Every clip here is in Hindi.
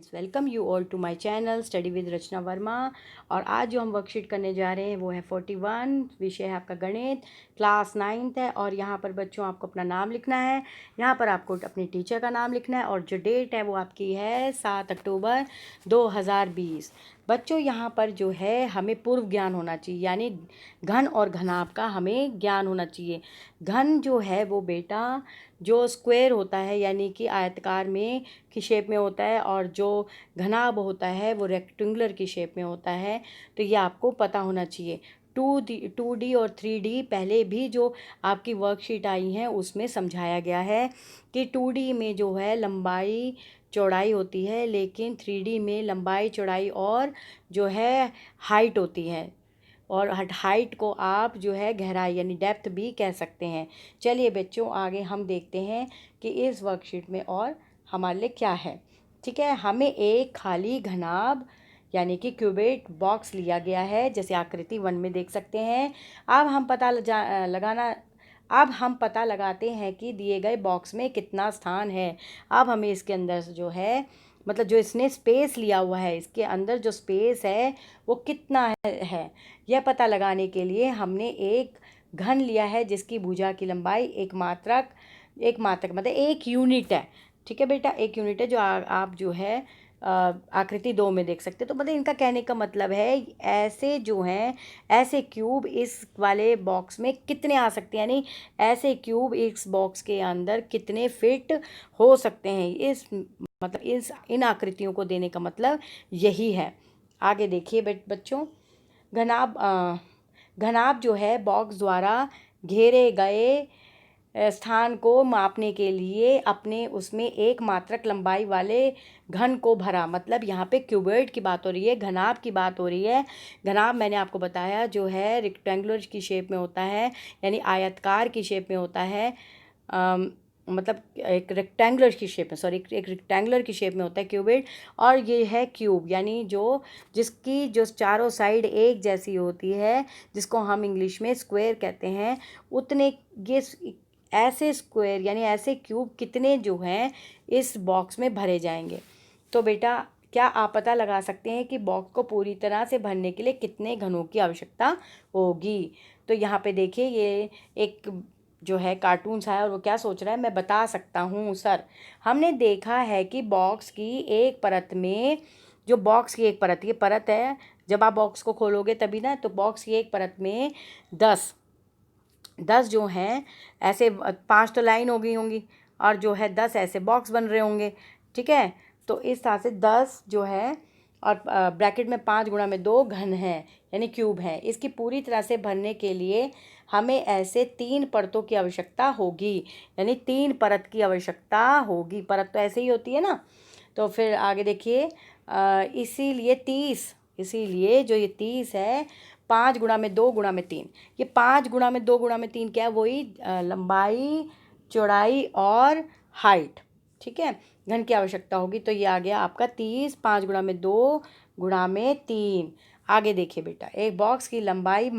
Students, welcome you all to my channel study with Rachna Verma. और आज जो हम वर्कशीट करने जा रहे हैं वो है 41। विषय है आपका गणित, क्लास 9th है। और यहाँ पर बच्चों आपको अपना नाम लिखना है, यहाँ पर आपको अपने टीचर का नाम लिखना है और जो डेट है वो आपकी है 7 अक्टूबर 2020। बच्चों यहाँ पर जो है हमें पूर्व ज्ञान होना चाहिए, यानी घन और घनाभ का हमें ज्ञान होना चाहिए। घन जो है वो बेटा जो स्क्वायर होता है यानी कि आयतकार में की शेप में होता है, और जो घनाभ होता है वो रेक्टेंगुलर की शेप में होता है। तो ये आपको पता होना चाहिए। 2D और 3D पहले भी जो आपकी वर्कशीट आई हैं उसमें समझाया गया है कि 2D में जो है लंबाई चौड़ाई होती है, लेकिन 3D में लंबाई चौड़ाई और जो है हाइट होती है। और हाइट को आप जो है गहराई यानी डेप्थ भी कह सकते हैं। चलिए बच्चों आगे हम देखते हैं कि इस वर्कशीट में और हमारे लिए क्या है। ठीक है, हमें एक खाली घनाभ यानी कि क्यूबिक बॉक्स लिया गया है, जैसे आकृति 1 में देख सकते हैं। अब हम पता लगाते हैं कि दिए गए बॉक्स में कितना स्थान है। अब हमें इसके अंदर जो है मतलब जो इसने स्पेस लिया हुआ है, इसके अंदर जो स्पेस है वो कितना है यह पता लगाने के लिए हमने एक घन लिया है जिसकी भुजा की लंबाई एक मात्रक मतलब एक यूनिट है। ठीक है बेटा, एक यूनिट है जो आप जो है आकृति 2 में देख सकते हैं। तो मतलब इनका कहने का मतलब है ऐसे जो हैं ऐसे क्यूब इस वाले बॉक्स में कितने आ सकते हैं, यानी ऐसे क्यूब इस बॉक्स के अंदर कितने फिट हो सकते हैं। इस मतलब इन आकृतियों को देने का मतलब यही है। आगे देखिए बच्चों, घनाभ घनाभ जो है बॉक्स द्वारा घेरे गए स्थान को मापने के लिए अपने उसमें एक मात्रक लंबाई वाले घन को भरा। मतलब यहाँ पे क्यूबॉइड की बात हो रही है, घनाभ की बात हो रही है। घनाभ मैंने आपको बताया जो है रेक्टेंगुलर की शेप में होता है, यानी आयतकार की शेप में होता है। मतलब एक रेक्टेंगुलर की शेप में एक रेक्टेंगुलर की शेप में होता है क्यूबिड। और ये है क्यूब, यानी जिसकी जो चारों साइड एक जैसी होती है, जिसको हम इंग्लिश में स्क्वायर कहते हैं। उतने ये ऐसे स्क्वायर यानी ऐसे क्यूब कितने जो हैं इस बॉक्स में भरे जाएंगे। तो बेटा क्या आप पता लगा सकते हैं कि बॉक्स को पूरी तरह से भरने के लिए कितने घनों की आवश्यकता होगी। तो यहाँ पे देखिए ये एक जो है कार्टून सा है और वो क्या सोच रहा है, मैं बता सकता हूँ सर। हमने देखा है कि बॉक्स की एक परत में जो बॉक्स की एक परत ये परत है, जब आप बॉक्स को खोलोगे तभी ना, तो बॉक्स की एक परत में 10 जो हैं ऐसे 5 तो लाइन हो गई होंगी और जो है 10 ऐसे बॉक्स बन रहे होंगे। ठीक है, तो इस तरह से 10 जो है और ब्रैकेट में 5 गुणा में 2 घन है यानी क्यूब है। इसकी पूरी तरह से भरने के लिए हमें ऐसे 3 परतों की आवश्यकता होगी, यानी 3 परत की आवश्यकता होगी। परत तो ऐसे ही होती है ना। तो फिर आगे देखिए, इसीलिए जो ये 30 है 5 गुणा में 2 गुणा में 3, ये 5 गुणा में 2 गुणा में 3 क्या है, वही लंबाई चौड़ाई और हाइट। ठीक है, घन की आवश्यकता होगी। तो ये आ गया आपका 30, 5 गुणा में 2 गुणा में 3। आगे देखिए बेटा, एक बॉक्स की लंबाई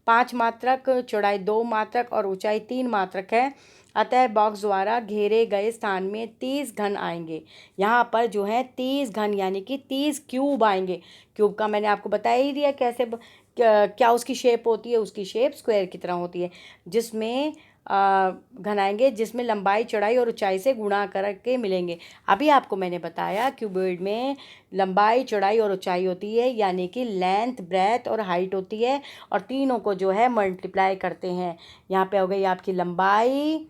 5 मात्रक, चौड़ाई 2 मात्रक और ऊंचाई 3 मात्रक है। अतः बॉक्स द्वारा घेरे गए स्थान में 30 घन आएंगे। यहाँ पर जो है 30 घन यानी कि 30 क्यूब आएंगे। क्यूब का मैंने आपको बता ही दिया कैसे क्या उसकी शेप होती है। उसकी शेप स्क्वायर की तरह होती है, जिसमें घन आएंगे जिसमें लंबाई चौड़ाई और ऊंचाई से गुणा करके मिलेंगे। अभी आपको मैंने बताया क्यूबॉइड में लंबाई चौड़ाई और ऊंचाई होती है, यानी कि लेंथ ब्रेथ और हाइट होती है, और तीनों को जो है मल्टीप्लाई करते हैं। यहाँ पे हो गई आपकी लंबाई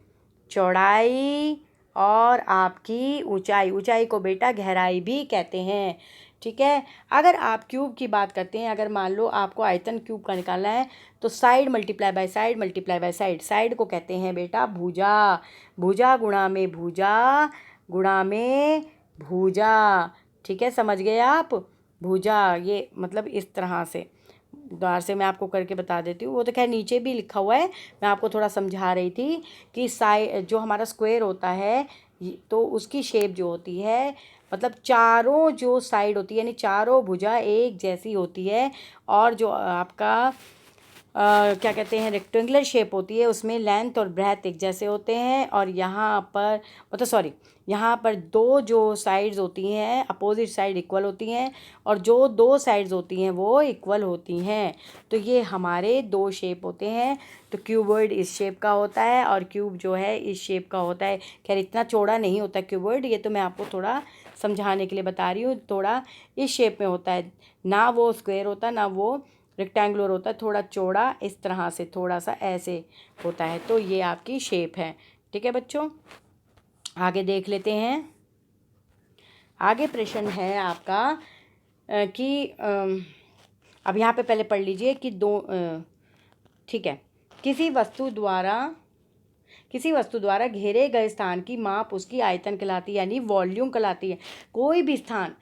चौड़ाई और आपकी ऊंचाई। ऊंचाई को बेटा गहराई भी कहते हैं। ठीक है, अगर आप क्यूब की बात करते हैं, अगर मान लो आपको आयतन क्यूब का निकालना है, तो side multiply by side multiply by side. Side को कहते हैं बेटा भुजा। भुजा गुणा में भुजा गुणा में भुजा। ठीक है, समझ गए आप। भुजा ये मतलब इस तरह से द्वार से मैं आपको करके बता देती हूँ। वो तो खैर नीचे भी लिखा हुआ है, मैं आपको थोड़ा समझा रही थी कि साइड जो हमारा स्क्वायर होता है तो उसकी शेप जो होती है, मतलब चारों जो साइड होती है यानी चारों भुजा एक जैसी होती है। और जो आपका क्या कहते हैं, रेक्टेंगुलर शेप होती है, उसमें लेंथ और ब्रेथ एक जैसे होते हैं, और यहाँ पर मतलब सॉरी, यहाँ पर दो जो साइड्स होती हैं अपोजिट साइड इक्वल होती हैं, और जो दो साइड्स होती हैं वो इक्वल होती हैं। तो ये हमारे दो शेप होते हैं। तो क्यूबॉइड इस शेप का होता है और क्यूब जो है इस शेप का होता है। खैर इतना चौड़ा नहीं होता क्यूबॉइड, ये तो मैं आपको थोड़ा समझाने के लिए बता रही हूँ। थोड़ा इस शेप में होता है, ना वो स्क्वायर होता ना वो रेक्टेंगुलर होता है, थोड़ा चौड़ा इस तरह से, थोड़ा सा ऐसे होता है। तो ये आपकी शेप है। ठीक है बच्चों, आगे देख लेते हैं। आगे प्रश्न है आपका कि अब यहाँ पे पहले पढ़ लीजिए कि ठीक है, किसी वस्तु द्वारा घेरे गए स्थान की माप उसकी आयतन कहलाती है, यानी वॉल्यूम कहलाती है। कोई भी स्थान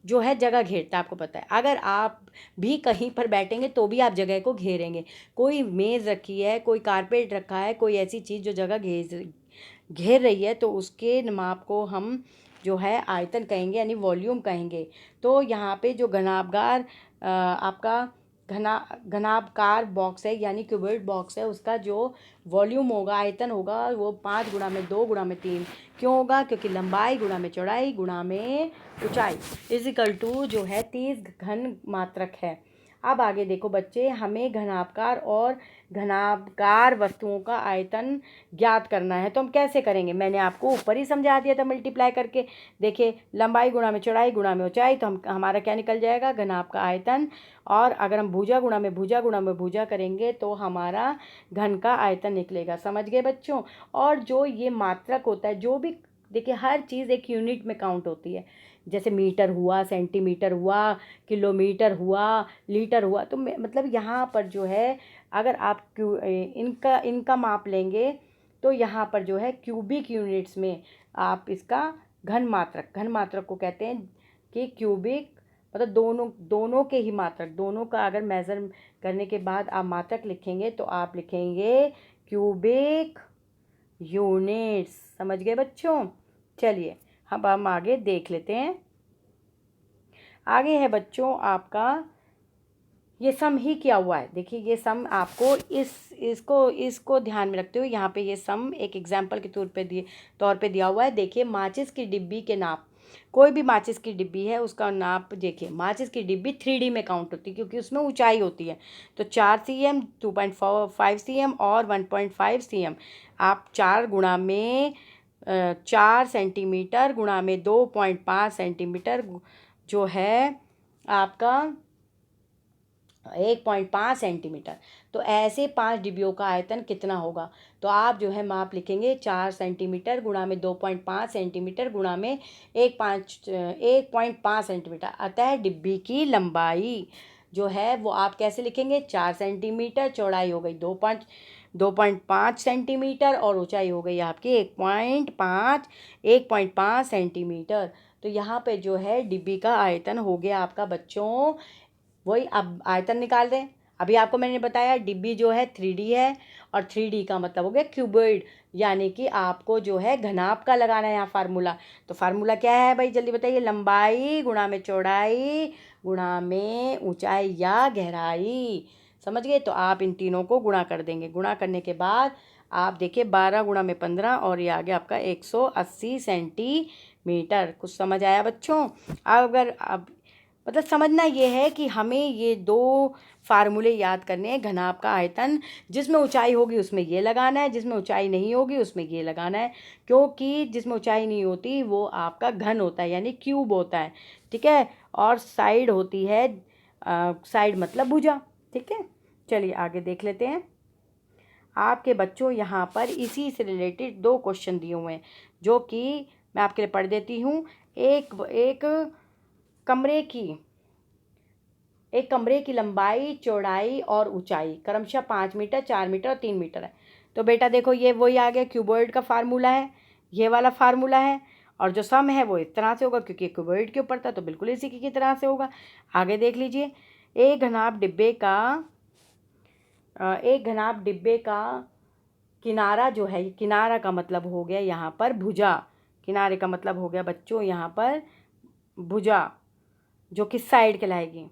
जो है जगह घेरता है, आपको पता है। अगर आप भी कहीं पर बैठेंगे तो भी आप जगह को घेरेंगे। कोई मेज़ रखी है, कोई कारपेट रखा है, कोई ऐसी चीज़ जो जगह घेर रही है, तो उसके माप को हम जो है आयतन कहेंगे, यानी वॉल्यूम कहेंगे। तो यहाँ पे जो घनाभगार आपका घनाभकार बॉक्स है, यानी क्यूबॉइड बॉक्स है, उसका जो वॉल्यूम होगा, आयतन होगा, वो 5 गुणा में 2 गुणा में 3 क्यों होगा? क्योंकि लंबाई गुणा में चौड़ाई गुणा में ऊंचाई इजिकल टू जो है 30 घन मात्रक है। अब आगे देखो बच्चे, हमें घनाभकार और घनाभकार वस्तुओं का आयतन ज्ञात करना है। तो हम कैसे करेंगे? मैंने आपको ऊपर ही समझा दिया था मल्टीप्लाई करके। देखिए, लंबाई गुणा में चौड़ाई गुणा में ऊंचाई, तो हमारा क्या निकल जाएगा? घनाभ का आयतन। और अगर हम भुजा गुणा में भुजा करेंगे तो हमारा घन का आयतन निकलेगा। समझ गए बच्चों? और जो ये मात्रक होता है, जो भी देखिए हर चीज़ एक यूनिट में काउंट होती है। जैसे मीटर हुआ, सेंटीमीटर हुआ, किलोमीटर हुआ, लीटर हुआ। तो मतलब यहाँ पर जो है, अगर आप इनका माप लेंगे तो यहाँ पर जो है क्यूबिक यूनिट्स में आप इसका घन मात्रक को कहते हैं कि क्यूबिक, मतलब दोनों के ही मात्रक, दोनों का अगर मेज़र करने के बाद आप मात्रक लिखेंगे तो आप लिखेंगे क्यूबिक यूनिट्स। समझ गए बच्चों? चलिए अब हम आगे देख लेते हैं। आगे है बच्चों आपका ये सम ही किया हुआ है। देखिए ये सम आपको इसको ध्यान में रखते हुए यहाँ पे ये सम एक एग्जाम्पल के तौर पे दिया हुआ है। देखिए, माचिस की डिब्बी के नाप, कोई भी माचिस की डिब्बी है उसका नाप देखिए। माचिस की डिब्बी 3D में काउंट होती है क्योंकि उसमें ऊंचाई होती है। तो 4 cm, 2.5 cm और 1.5 cm। आप 4 गुणा में 4 सेंटीमीटर गुणा में 2.5 सेंटीमीटर जो है आपका 1.5 सेंटीमीटर। तो ऐसे 5 डिब्बियों का आयतन कितना होगा? तो आप जो है माप लिखेंगे 4 सेंटीमीटर गुणा में 2.5 सेंटीमीटर गुणा में 1.5 सेंटीमीटर। अतः डिब्बी की लंबाई जो है वो आप कैसे लिखेंगे? 4 सेंटीमीटर, चौड़ाई हो गई 2.5 सेंटीमीटर और ऊंचाई हो गई आपकी 1.5 सेंटीमीटर। तो यहाँ पे जो है डिब्बी का आयतन हो गया आपका बच्चों। वही अब आयतन निकाल दें। अभी आपको मैंने बताया डिब्बी जो है 3D है, और 3D का मतलब हो गया क्यूबॉइड, यानी कि आपको जो है घनाभ का लगाना है यहाँ फार्मूला। तो फार्मूला क्या है भाई, जल्दी बताइए? लंबाई गुणा में चौड़ाई गुणा में ऊंचाई या गहराई। समझ गए? तो आप इन तीनों को गुणा कर देंगे। गुणा करने के बाद आप देखिए 12 गुणा में 15 और ये आ गया आपका 180 सेंटीमीटर। कुछ समझ आया बच्चों? अगर अब मतलब समझना ये है कि हमें ये दो फार्मूले याद करने हैं। घनाभ का आयतन जिसमें ऊंचाई होगी उसमें ये लगाना है, जिसमें ऊंचाई नहीं होगी उसमें ये लगाना है। क्योंकि जिसमें ऊंचाई नहीं होती वो आपका घन होता है, यानी क्यूब होता है। ठीक है? और साइड होती है साइड मतलब भुजा। ठीक है, चलिए आगे देख लेते हैं। आपके बच्चों यहाँ पर इसी से रिलेटेड 2 क्वेश्चन दिए हुए हैं, जो कि मैं आपके लिए पढ़ देती हूँ। एक कमरे की लंबाई, चौड़ाई और ऊंचाई क्रमशः 5 मीटर, 4 मीटर और 3 मीटर है। तो बेटा देखो, ये वही आ गया, क्यूबॉइड का फार्मूला है, ये वाला फार्मूला है। और जो सम है वो इस तरह से होगा, क्योंकि क्यूबॉइड के ऊपर था तो बिल्कुल इसी की तरह से होगा। आगे देख लीजिए। एक घनाभ डिब्बे का किनारा जो है, किनारा का मतलब हो गया यहाँ पर भुजा। किनारे का मतलब हो गया बच्चों यहाँ पर भुजा, जो किस साइड कहलाएगी?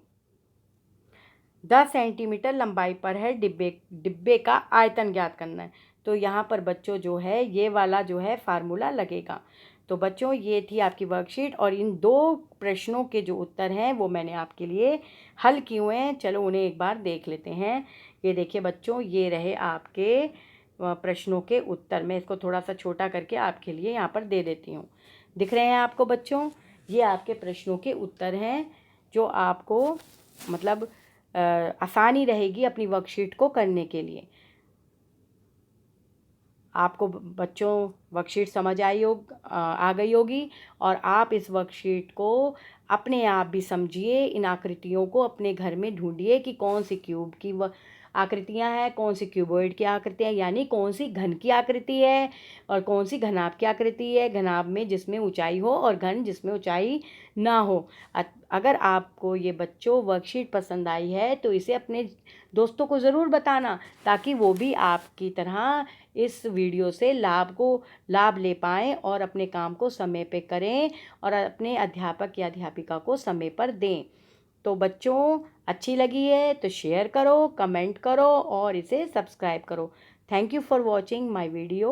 10 सेंटीमीटर लंबाई पर है डिब्बे का आयतन ज्ञात करना है। तो यहाँ पर बच्चों जो है ये वाला जो है फार्मूला लगेगा। तो बच्चों ये थी आपकी वर्कशीट और इन 2 प्रश्नों के जो उत्तर हैं वो मैंने आपके लिए हल किए हुए हैं। चलो उन्हें एक बार देख लेते हैं। ये देखिए बच्चों, ये रहे आपके प्रश्नों के उत्तर। मैं इसको थोड़ा सा छोटा करके आपके लिए यहाँ पर दे देती हूँ। दिख रहे हैं आपको बच्चों? ये आपके प्रश्नों के उत्तर हैं जो आपको मतलब आसानी रहेगी अपनी वर्कशीट को करने के लिए। आपको बच्चों वर्कशीट समझ आ गई होगी और आप इस वर्कशीट को अपने आप भी समझिए। इन आकृतियों को अपने घर में ढूंढिए कि कौन सी क्यूब की आकृतियां हैं, कौन सी क्यूबॉइड की आकृतियां, यानी कौन सी घन की आकृति है और कौन सी घनाभ की आकृति है। घनाभ में जिसमें ऊंचाई हो और घन जिसमें ऊंचाई ना हो। अगर आपको ये बच्चों वर्कशीट पसंद आई है तो इसे अपने दोस्तों को ज़रूर बताना, ताकि वो भी आपकी तरह इस वीडियो से लाभ ले पाएँ और अपने काम को समय पे करें और अपने अध्यापक या अध्यापिका को समय पर दें। तो बच्चों, अच्छी लगी है तो शेयर करो, कमेंट करो और इसे सब्सक्राइब करो। Thank you for watching my video.